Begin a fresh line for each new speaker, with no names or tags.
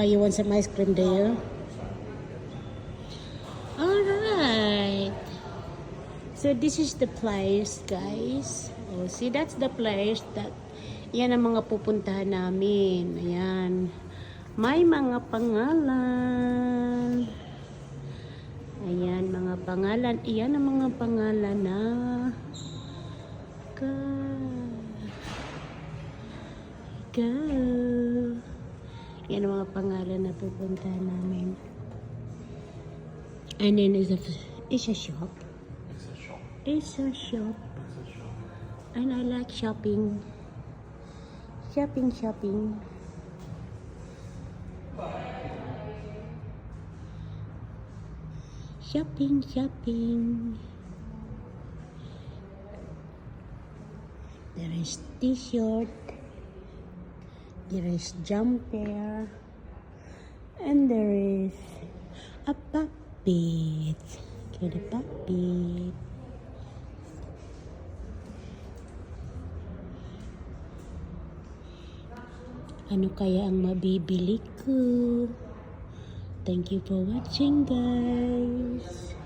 You want some ice cream there? Alright. So this is the place, guys. Oh, see, that's the place that yan ang mga pupuntahan namin. Ayan. May mga pangalan. Ayan, mga pangalan. Iyan ang mga pangalan na go. Yan ang mga pangalan na pupuntahan namin. And then it's a shop. It's a shop. And I like shopping. Shopping. There is t-shirt. There is jumper. And there is a puppet. Okay, the puppet. Ano kaya ang mabibili ko? Thank you for watching, guys.